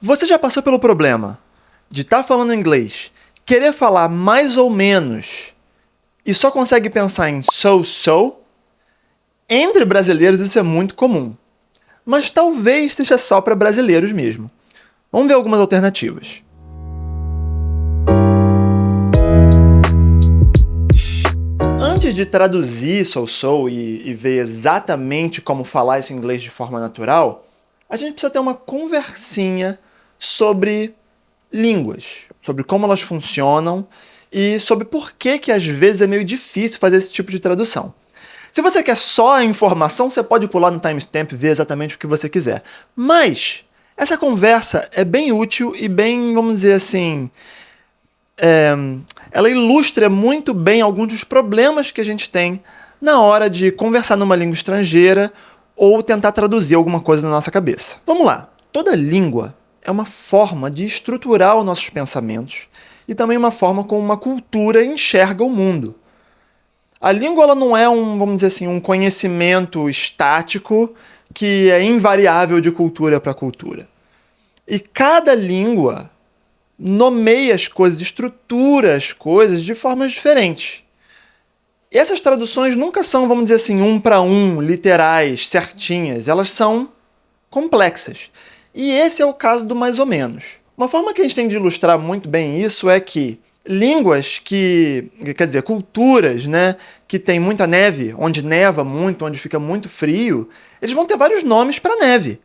Você já passou pelo problema de estar falando inglês, querer falar mais ou menos e só consegue pensar em so? Entre brasileiros isso é muito comum, mas talvez seja só para brasileiros mesmo. Vamos ver algumas alternativas. Antes de traduzir so e ver exatamente como falar isso em inglês de forma natural, a gente precisa ter uma conversinha sobre línguas, sobre como elas funcionam e sobre por que às vezes é meio difícil fazer esse tipo de tradução. Se você quer só a informação, você pode pular no timestamp e ver exatamente o que você quiser. Mas essa conversa é bem útil e bem, vamos dizer assim, ela ilustra muito bem alguns dos problemas que a gente tem na hora de conversar numa língua estrangeira ou tentar traduzir alguma coisa na nossa cabeça. Vamos lá. Toda língua é uma forma de estruturar os nossos pensamentos e também uma forma como uma cultura enxerga o mundo. A língua ela não é vamos dizer assim, um conhecimento estático que é invariável de cultura para cultura. E cada língua nomeia as coisas, estrutura as coisas de formas diferentes. E essas traduções nunca são, vamos dizer assim, um para um, literais, certinhas. Elas são complexas. E esse é o caso do mais ou menos. Uma forma que a gente tem de ilustrar muito bem isso é que línguas culturas, né, que tem muita neve, onde neva muito, onde fica muito frio, eles vão ter vários nomes para neve.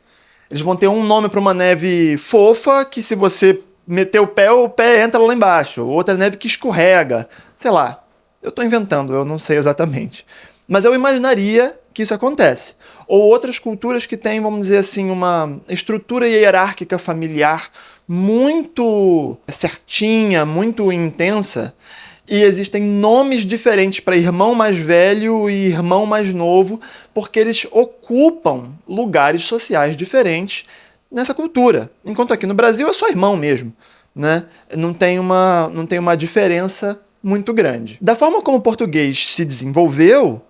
Eles vão ter um nome para uma neve fofa, que se você meter o pé entra lá embaixo. Outra neve que escorrega. Sei lá. Eu estou inventando, eu não sei exatamente. Mas eu imaginaria que isso acontece. Ou outras culturas que têm, vamos dizer assim, uma estrutura hierárquica familiar muito certinha, muito intensa, e existem nomes diferentes para irmão mais velho e irmão mais novo, porque eles ocupam lugares sociais diferentes nessa cultura. Enquanto aqui no Brasil é só irmão mesmo, né? Não tem uma diferença muito grande. Da forma como o português se desenvolveu,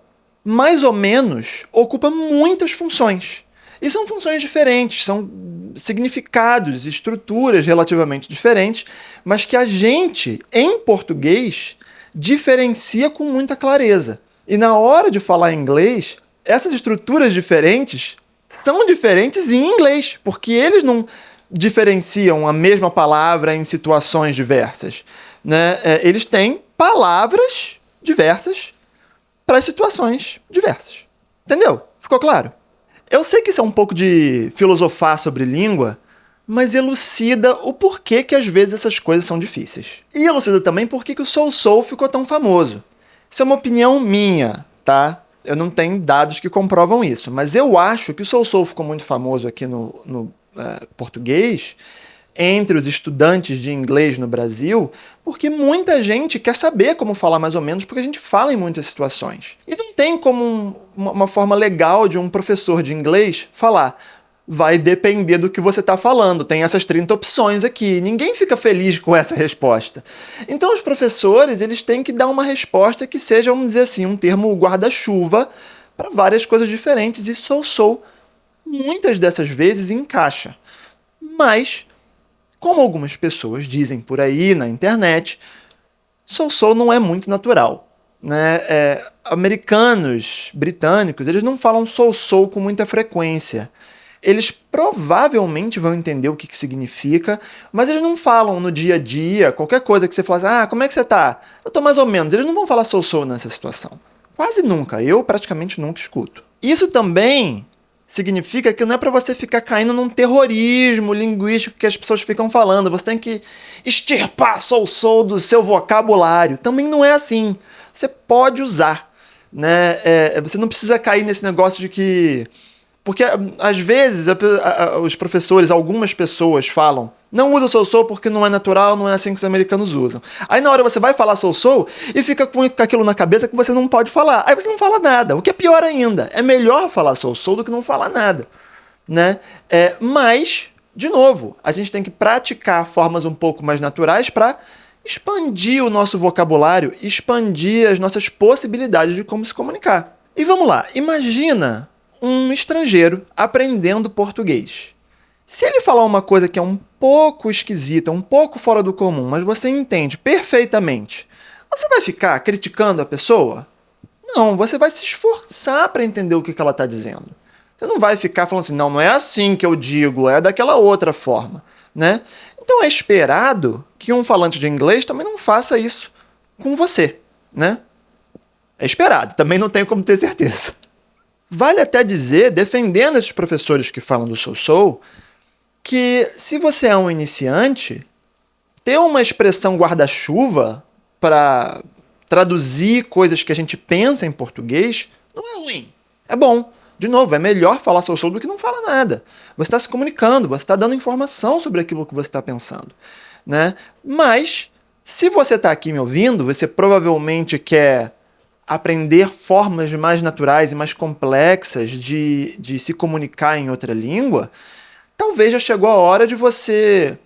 mais ou menos ocupa muitas funções. E são funções diferentes, são significados, estruturas relativamente diferentes, mas que a gente, em português, diferencia com muita clareza. E na hora de falar inglês, essas estruturas diferentes são diferentes em inglês, porque eles não diferenciam a mesma palavra em situações diversas, né? Eles têm palavras diversas para situações diversas. Entendeu? Ficou claro? Eu sei que isso é um pouco de filosofar sobre língua, mas elucida o porquê que às vezes essas coisas são difíceis. E elucida também por que o so ficou tão famoso. Isso é uma opinião minha, tá? Eu não tenho dados que comprovam isso, mas eu acho que o so ficou muito famoso aqui no português, entre os estudantes de inglês no Brasil, porque muita gente quer saber como falar mais ou menos, porque a gente fala em muitas situações. E não tem como uma forma legal de um professor de inglês falar: vai depender do que você está falando, tem essas 30 opções aqui. Ninguém fica feliz com essa resposta. Então os professores eles têm que dar uma resposta que seja, vamos dizer assim, um termo guarda-chuva para várias coisas diferentes, e so muitas dessas vezes encaixa. Mas, como algumas pessoas dizem por aí na internet, so não é muito natural, né? Americanos, britânicos, eles não falam so com muita frequência. Eles provavelmente vão entender o que significa, mas eles não falam no dia a dia, qualquer coisa que você fala assim, como é que você tá? Eu tô mais ou menos. Eles não vão falar so nessa situação. Quase nunca. Eu praticamente nunca escuto. Isso também significa que não é para você ficar caindo num terrorismo linguístico que as pessoas ficam falando. Você tem que extirpar so do seu vocabulário. Também não é assim. Você pode usar, né? Você não precisa cair nesse negócio de que... Porque, às vezes, os professores, algumas pessoas falam: não usa so porque não é natural, não é assim que os americanos usam. Aí, na hora, você vai falar so e fica com aquilo na cabeça que você não pode falar. Aí você não fala nada, o que é pior ainda. É melhor falar so do que não falar nada, né? Mas, de novo, a gente tem que praticar formas um pouco mais naturais para expandir o nosso vocabulário, expandir as nossas possibilidades de como se comunicar. E vamos lá, imagina um estrangeiro aprendendo português. Se ele falar uma coisa que é um pouco esquisita, um pouco fora do comum, mas você entende perfeitamente, você vai ficar criticando a pessoa? Não, você vai se esforçar para entender o que ela está dizendo. Você não vai ficar falando assim, não, não é assim que eu digo, é daquela outra forma, né? Então é esperado que um falante de inglês também não faça isso com você, né? É esperado, também não tenho como ter certeza. Vale até dizer, defendendo esses professores que falam do so-so, que se você é um iniciante, ter uma expressão guarda-chuva para traduzir coisas que a gente pensa em português não é ruim. É bom. De novo, é melhor falar so-so do que não falar nada. Você está se comunicando, você está dando informação sobre aquilo que você está pensando, né? Mas, se você está aqui me ouvindo, você provavelmente quer aprender formas mais naturais e mais complexas de se comunicar em outra língua, talvez já chegou a hora de você,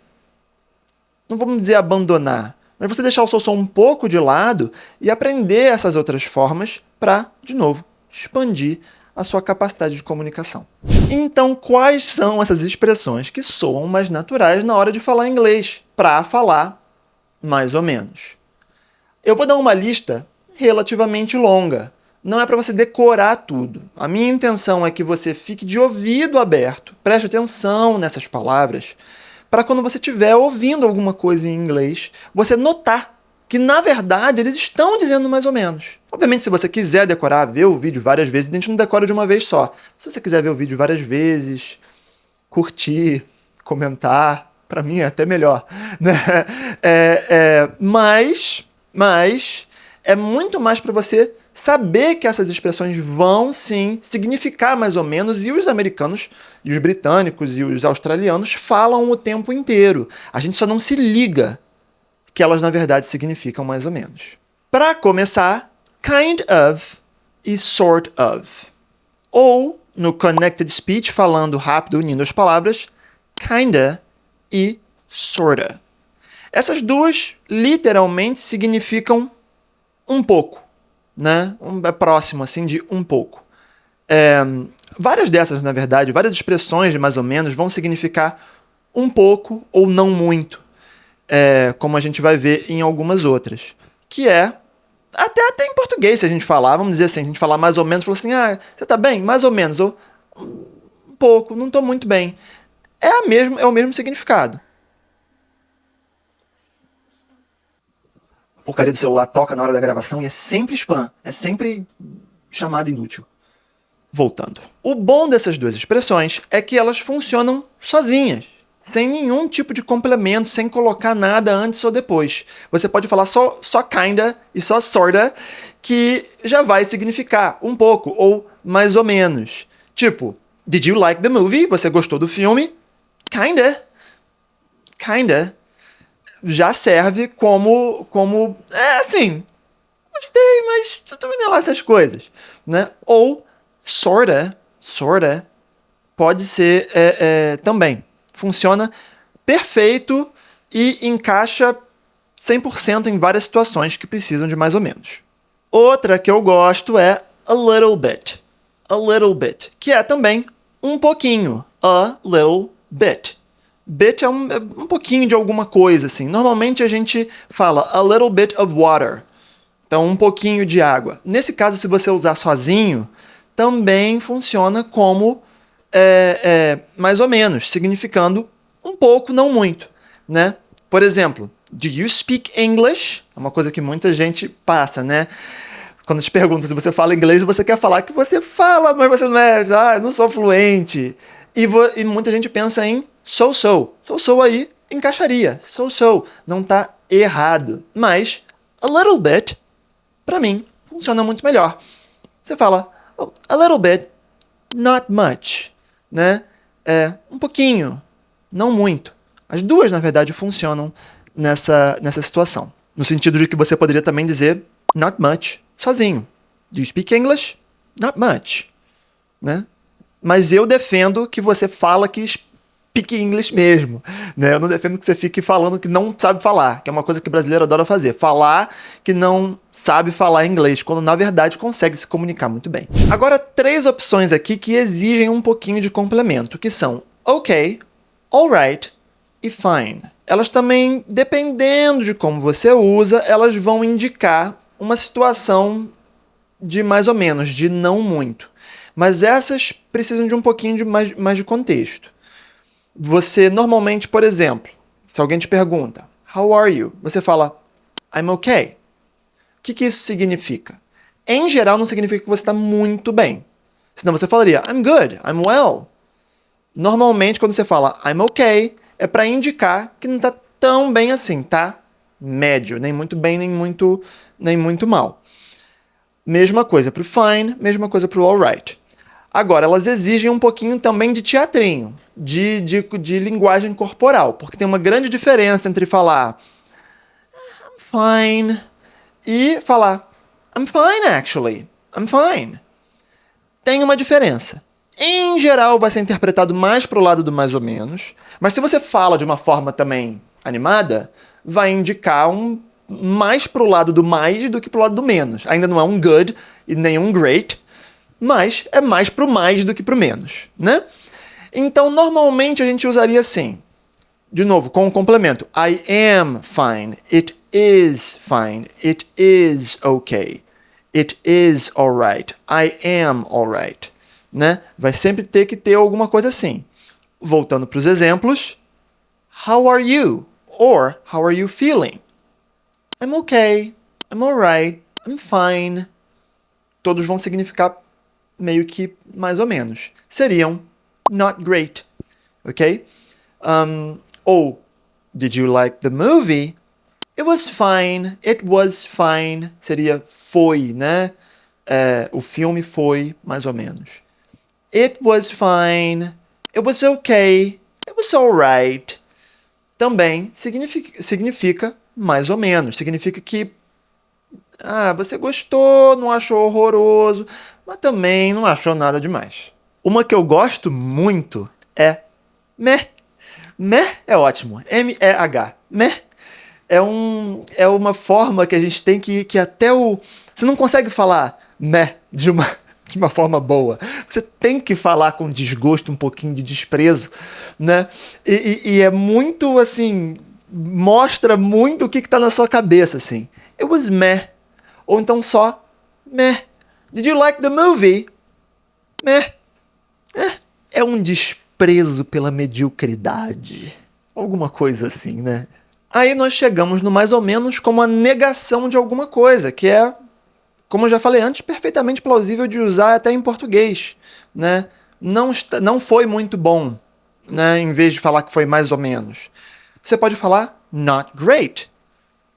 não vamos dizer abandonar, mas você deixar o so-so um pouco de lado e aprender essas outras formas para, de novo, expandir a sua capacidade de comunicação. Então, quais são essas expressões que soam mais naturais na hora de falar inglês, para falar mais ou menos? Eu vou dar uma lista relativamente longa. Não é para você decorar tudo. A minha intenção é que você fique de ouvido aberto, preste atenção nessas palavras, para quando você estiver ouvindo alguma coisa em inglês, você notar que, na verdade, eles estão dizendo mais ou menos. Obviamente, se você quiser decorar, ver o vídeo várias vezes, a gente não decora de uma vez só. Se você quiser ver o vídeo várias vezes, curtir, comentar, para mim é até melhor, né? Mas é muito mais para você saber que essas expressões vão, sim, significar mais ou menos, e os americanos, e os britânicos, e os australianos falam o tempo inteiro. A gente só não se liga que elas, na verdade, significam mais ou menos. Para começar, kind of e sort of. Ou, no connected speech, falando rápido, unindo as palavras, kinda e sorta. Essas duas, literalmente, significam um pouco, né? É próximo, assim, de um pouco. Várias dessas, na verdade, várias expressões de mais ou menos vão significar um pouco ou não muito, como a gente vai ver em algumas outras. Que é, até em português, se a gente falar, vamos dizer assim, a gente falar mais ou menos, falar assim, você tá bem? Mais ou menos, ou um pouco, não tô muito bem. É o mesmo significado. A porcaria do celular toca na hora da gravação e é sempre spam, é sempre chamada inútil. Voltando. O bom dessas duas expressões é que elas funcionam sozinhas, sem nenhum tipo de complemento, sem colocar nada antes ou depois. Você pode falar só kinda e só sorta, que já vai significar um pouco ou mais ou menos. Tipo, did you like the movie? Você gostou do filme? Kinda. Kinda. Já serve como assim, gostei, mas também não é lá essas coisas, né? Ou sorta pode ser também. Funciona perfeito e encaixa 100% em várias situações que precisam de mais ou menos. Outra que eu gosto é a little bit. A little bit, que é também um pouquinho. A little bit. Bit é um pouquinho de alguma coisa, assim. Normalmente a gente fala a little bit of water. Então, um pouquinho de água. Nesse caso, se você usar sozinho, também funciona como mais ou menos, significando um pouco, não muito, né? Por exemplo, do you speak English? É uma coisa que muita gente passa, né? Quando te perguntam se você fala inglês, você quer falar que você fala, mas você não eu não sou fluente. E muita gente pensa em so-so. So-so aí encaixaria. So-so. Não tá errado. Mas a little bit, pra mim, funciona muito melhor. Você fala a little bit, not much, né? Um pouquinho, não muito. As duas, na verdade, funcionam nessa situação. No sentido de que você poderia também dizer not much, sozinho. Do you speak English? Not much, né? Mas eu defendo que você fala que speak English mesmo, né? Eu não defendo que você fique falando que não sabe falar, que é uma coisa que o brasileiro adora fazer. Falar que não sabe falar inglês, quando na verdade consegue se comunicar muito bem. Agora, 3 opções aqui que exigem um pouquinho de complemento, que são ok, Alright e fine. Elas também, dependendo de como você usa, elas vão indicar uma situação de mais ou menos, de não muito. Mas essas precisam de um pouquinho de mais de contexto. Você normalmente, por exemplo, se alguém te pergunta, How are you? Você fala, I'm okay. O que isso significa? Em geral, não significa que você está muito bem. Senão você falaria, I'm good, I'm well. Normalmente, quando você fala I'm okay, é para indicar que não está tão bem assim, tá? Médio, nem muito bem, nem muito mal. Mesma coisa para o fine, mesma coisa para o alright. Agora, elas exigem um pouquinho também de teatrinho, de linguagem corporal, porque tem uma grande diferença entre falar I'm fine e falar I'm fine, actually. I'm fine. Tem uma diferença. Em geral, vai ser interpretado mais pro lado do mais ou menos, mas se você fala de uma forma também animada, vai indicar mais pro lado do mais do que pro lado do menos. Ainda não é um good e nem um great, mas é mais pro mais do que pro menos, né? Então, normalmente a gente usaria assim, de novo, com o complemento. I am fine. It is fine. It is okay. It is alright. I am alright. Né? Vai sempre ter que ter alguma coisa assim. Voltando para os exemplos. How are you? Or, how are you feeling? I'm okay. I'm alright. I'm fine. Todos vão significar meio que mais ou menos. Seriam not great. Ok? Ou, did you like the movie? It was fine. It was fine. Seria foi, né? O filme foi, mais ou menos. It was fine. It was okay. It was alright. Também significa mais ou menos. Significa que você gostou, não achou horroroso, mas também não achou nada demais. Uma que eu gosto muito é meh. Meh é ótimo. M-E-H. Meh é uma forma que a gente tem que até o... Você não consegue falar meh de uma forma boa. Você tem que falar com desgosto, um pouquinho de desprezo, né? E é muito, assim... Mostra muito o que tá na sua cabeça, assim. It was meh. Ou então só meh. Did you like the movie? Meh. É um desprezo pela mediocridade. Alguma coisa assim, né? Aí nós chegamos no mais ou menos como a negação de alguma coisa, que é, como eu já falei antes, perfeitamente plausível de usar até em português, né? Não foi muito bom, né? Em vez de falar que foi mais ou menos. Você pode falar not great,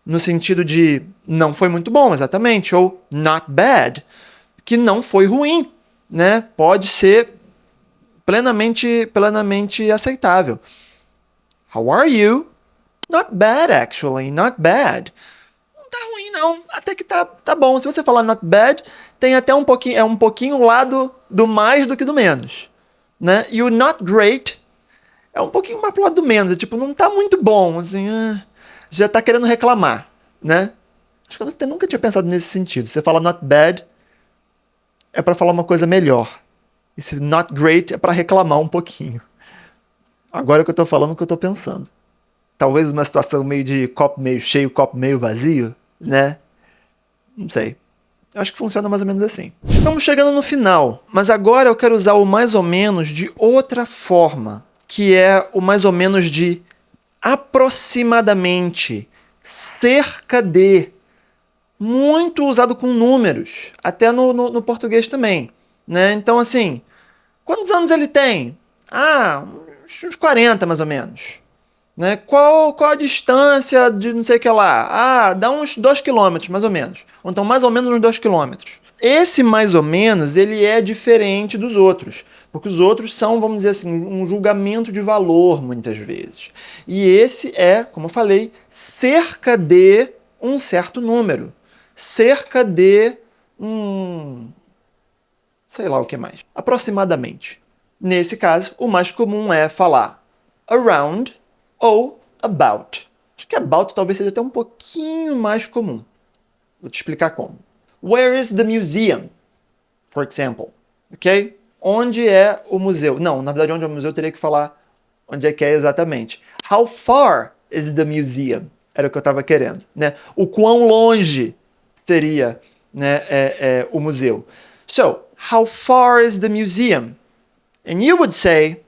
no sentido de não foi muito bom, exatamente, ou not bad, que não foi ruim, né? Pode ser plenamente aceitável. How are you? Not bad, actually. Not bad. Não tá ruim, não. Até que tá bom. Se você falar not bad, tem até um pouquinho o lado do mais do que do menos, né? E o not great é um pouquinho mais pro lado do menos. É tipo, não tá muito bom, assim, já tá querendo reclamar, né? Acho que eu nunca tinha pensado nesse sentido. Você fala not bad, é pra falar uma coisa melhor. E se not great, é pra reclamar um pouquinho. Agora que eu tô falando o que eu tô pensando. Talvez uma situação meio de copo meio cheio, copo meio vazio, né? Não sei. Acho que funciona mais ou menos assim. Estamos chegando no final, mas agora eu quero usar o mais ou menos de outra forma, que é o mais ou menos de aproximadamente, cerca de, muito usado com números, até no português também, né? Então, assim, quantos anos ele tem? Uns 40 mais ou menos. Né? Qual a distância de não sei o que lá? Dá uns 2 km, mais ou menos. Ou então, mais ou menos uns 2 km. Esse mais ou menos, ele é diferente dos outros. Porque os outros são, vamos dizer assim, um julgamento de valor, muitas vezes. E esse é, como eu falei, cerca de um certo número. Cerca de sei lá o que mais. Aproximadamente. Nesse caso, o mais comum é falar around ou about. Acho que about talvez seja até um pouquinho mais comum. Vou te explicar como. Where is the museum? For example. Ok? Onde é o museu? Não, na verdade, onde é o museu eu teria que falar Onde é que é exatamente? How far is the museum? Era o que eu estava querendo, né? O quão longe seria, né, o museu. So, how far is the museum? And you would say,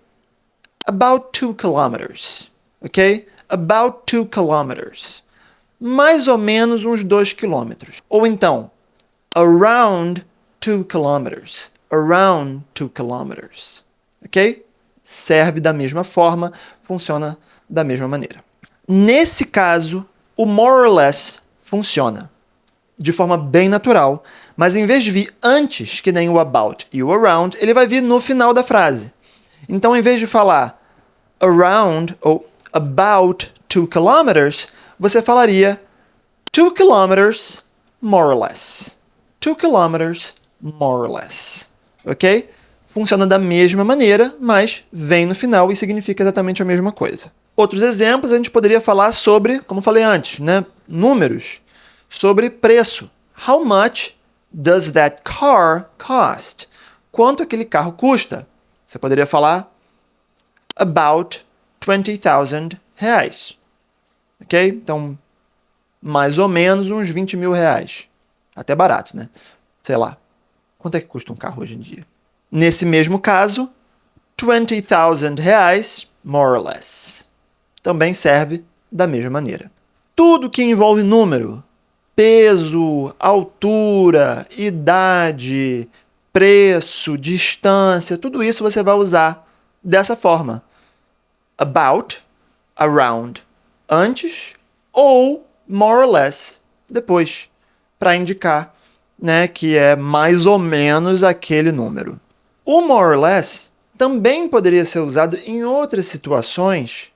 about 2 kilometers. Ok? About 2 kilometers. Mais ou menos uns 2 quilômetros. Ou então, around 2 kilometers. Around 2 kilometers. Ok? Serve da mesma forma, funciona da mesma maneira. Nesse caso, o more or less funciona de forma bem natural, mas em vez de vir antes, que nem o about e o around, ele vai vir no final da frase. Então, em vez de falar around ou about 2 kilometers, você falaria 2 kilometers more or less. 2 kilometers more or less. Ok? Funciona da mesma maneira, mas vem no final e significa exatamente a mesma coisa. Outros exemplos, a gente poderia falar sobre, como falei antes, né, números, sobre preço. How much does that car cost? Quanto aquele carro custa? Você poderia falar about 20,000 reais. Ok? Então, mais ou menos uns 20 mil reais. Até barato, né? Sei lá. Quanto é que custa um carro hoje em dia? Nesse mesmo caso, 20,000 reais, more or less. Também serve da mesma maneira. Tudo que envolve número, peso, altura, idade, preço, distância, tudo isso você vai usar dessa forma. About, around, antes, ou more or less, depois, para indicar, né, que é mais ou menos aquele número. O more or less também poderia ser usado em outras situações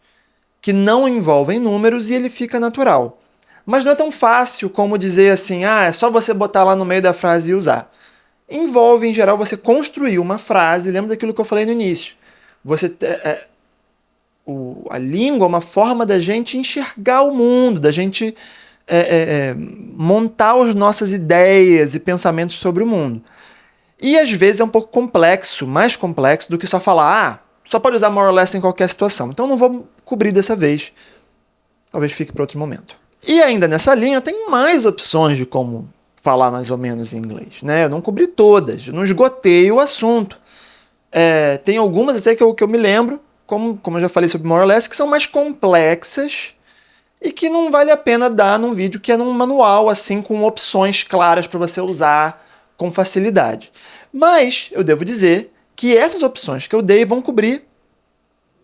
que não envolvem números e ele fica natural. Mas não é tão fácil como dizer assim, é só você botar lá no meio da frase e usar. Envolve, em geral, você construir uma frase, lembra daquilo que eu falei no início. A língua é uma forma da gente enxergar o mundo, da gente montar as nossas ideias e pensamentos sobre o mundo. E às vezes é um pouco complexo, mais complexo do que só falar, só pode usar more or less em qualquer situação. Então não vou cobrir dessa vez. Talvez fique para outro momento. E ainda nessa linha tem mais opções de como falar mais ou menos em inglês, né? Eu não cobri todas, eu não esgotei o assunto. Tem algumas até que eu me lembro, como eu já falei sobre more or less, que são mais complexas e que não vale a pena dar num vídeo que é num manual, assim, com opções claras para você usar com facilidade. Mas eu devo dizer que essas opções que eu dei vão cobrir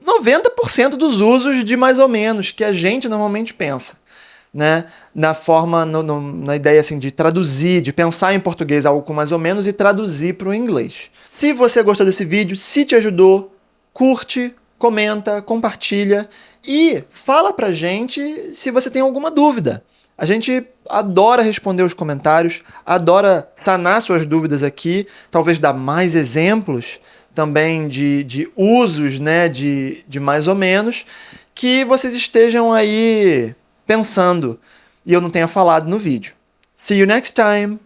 90% dos usos de mais ou menos que a gente normalmente pensa, né? Na forma, na ideia assim, de traduzir, de pensar em português algo com mais ou menos e traduzir para o inglês. Se você gostou desse vídeo, se te ajudou, curte, comenta, compartilha e fala pra gente se você tem alguma dúvida. A gente adora responder os comentários, adora sanar suas dúvidas aqui, talvez dar mais exemplos também de usos, né, de mais ou menos, que vocês estejam aí pensando e eu não tenha falado no vídeo. See you next time!